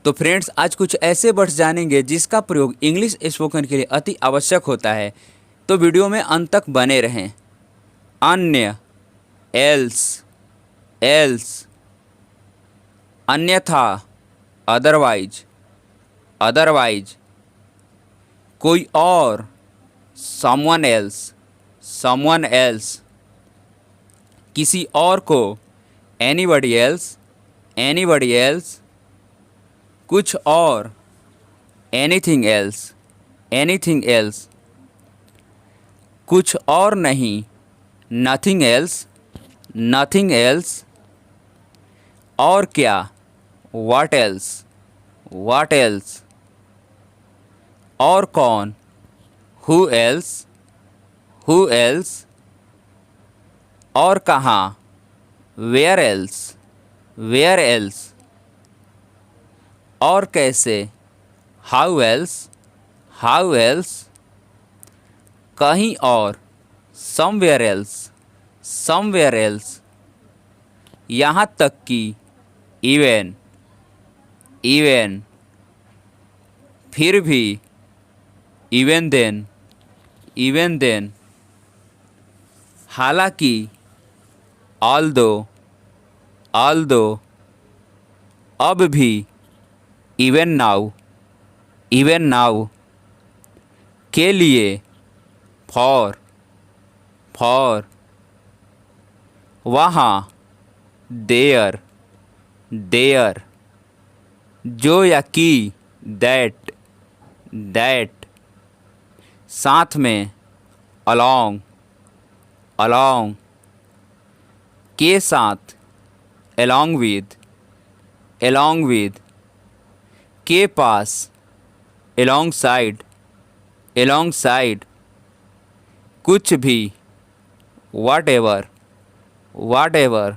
तो फ्रेंड्स, आज कुछ ऐसे वर्ड्स जानेंगे जिसका प्रयोग इंग्लिश स्पोकन के लिए अति आवश्यक होता है। तो वीडियो में अंत तक बने रहें। अन्य, एल्स, एल्स, अन्यथा, अदरवाइज, अदरवाइज, कोई और, समवन एल्स, समवन एल्स, किसी और को, एनीबडी एल्स, एनीबडी एल्स, कुछ और, एनीथिंग एल्स, एनीथिंग एल्स, कुछ और नहीं, नथिंग एल्स, नथिंग एल्स, और क्या, व्हाट एल्स, व्हाट एल्स, और कौन, हु एल्स, हु एल्स, और कहाँ, वेयर एल्स, वेयर एल्स, और कैसे, हाउ एल्स, हाउ एल्स, कहीं और, समवेयर एल्स, समवेयर एल्स, यहाँ तक कि, इवन, इवन, फिर भी, इवन देन, इवन देन, हालांकि, ऑल्दो, ऑल्दो, अब भी, इवन नाउ, इवन नाउ, के लिए, फॉर, फॉर, वहाँ, देयर, देयर, जो या की, दैट, दैट, साथ में, अलोंग, अलोंग, के साथ, along with, along with, के पास, alongside, alongside, कुछ भी, whatever, whatever,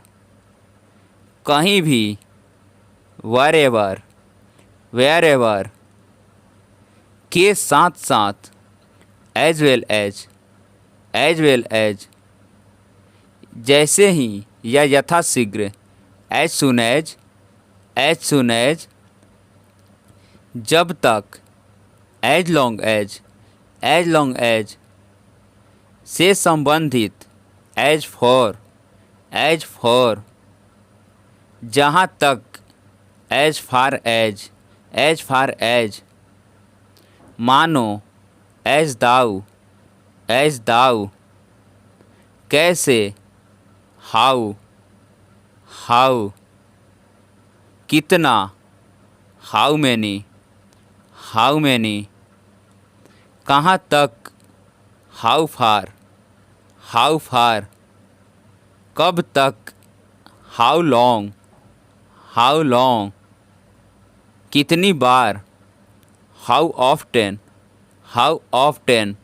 कहीं भी, wherever, wherever, के साथ साथ, as well as, as well as, जैसे ही या यथाशीघ्र, as soon as, as soon as, जब तक, as long as, as long as, से संबंधित, as for, as for, जहाँ तक, as far as, as far as, मानो, as thou, as thou, कैसे, हाउ, हाउ, कितना, हाउ मैनी, हाउ मैनी, कहाँ तक, हाउ फार, हाउ फार, कब तक, हाउ लॉन्ग, हाउ लॉन्ग, कितनी बार, हाउ ऑफ्टन, हाउ ऑफ्टन,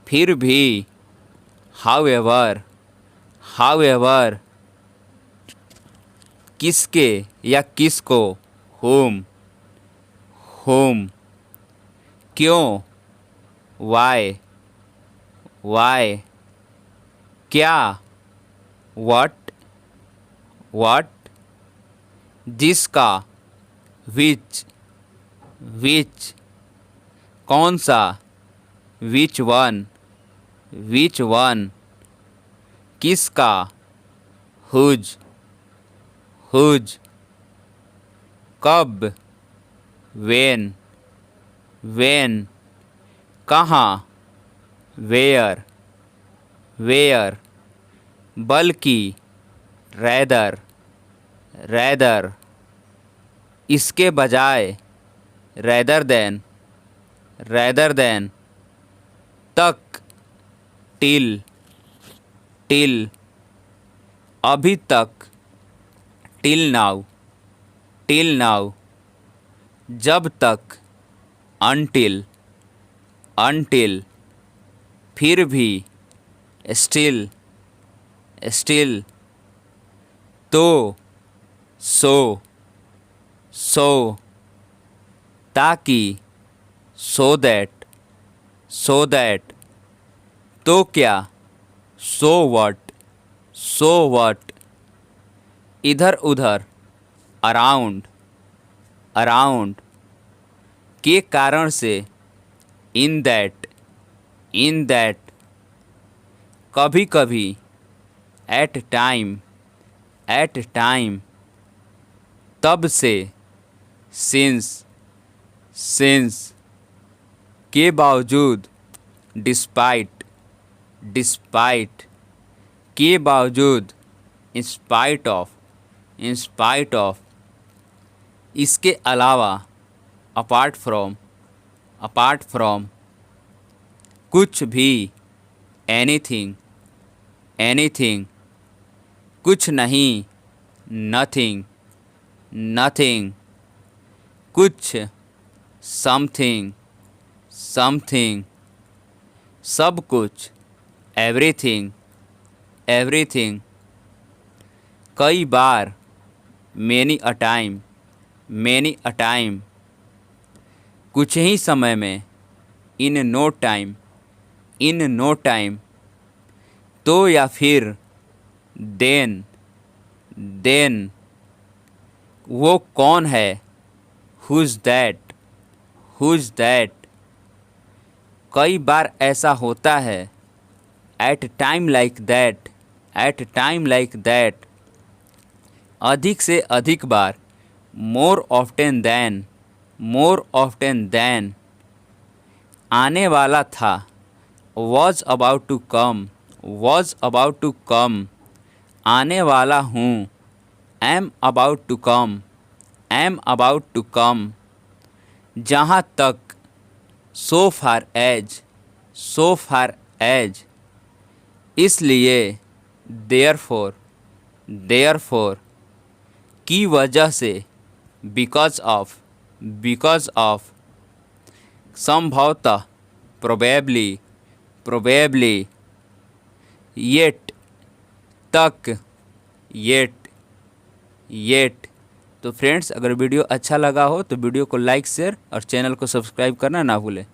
फिर भी, हाउ एवर, हाउ एवर, किसके या किसको, होम, होम, क्यों, वाई, वाई, क्या, व्हाट, व्हाट, जिसका, विच, विच, कौन सा, विच वन, विच वन, किसका, हुज, हुज, कब, वेन, वेन, कहाँ, वेयर, वेयर, बल्कि, रैदर, रैदर, इसके बजाय, रैदर देन, रैदर देन, तक, टिल, टिल, अभी तक, टिल नाउ, टिल नाउ, जब तक, अनटिल, अनटिल, फिर भी, स्टिल, स्टिल, तो, सो, सो, ताकि, सो दैट, सो दैट, तो क्या, सो व्हाट, सो व्हाट, इधर उधर, अराउंड, अराउंड के कारण से, इन दैट कभी कभी, एट टाइम तब से, सिंस के बावजूद, डिस्पाइट के बावजूद, इंस्पाइट ऑफ इसके अलावा, अपार्ट फ्रॉम कुछ भी, एनीथिंग कुछ नहीं, नथिंग कुछ, समथिंग सब कुछ, एवरीथिंग कई बार, मेनी अ टाइम कुछ ही समय में, इन नो टाइम तो या फिर, देन वो कौन है, हुज दैट कई बार ऐसा होता है, एट टाइम लाइक दैट अधिक से अधिक बार, मोर ऑफ्टन देन आने वाला था, was about to come आने वाला हूँ, am about to come जहाँ तक, so far as इसलिए, therefore की वजह से, because of संभवतः, probably yet तक, तो फ्रेंड्स, अगर वीडियो अच्छा लगा हो तो वीडियो को लाइक, शेयर और चैनल को सब्सक्राइब करना ना भूलें।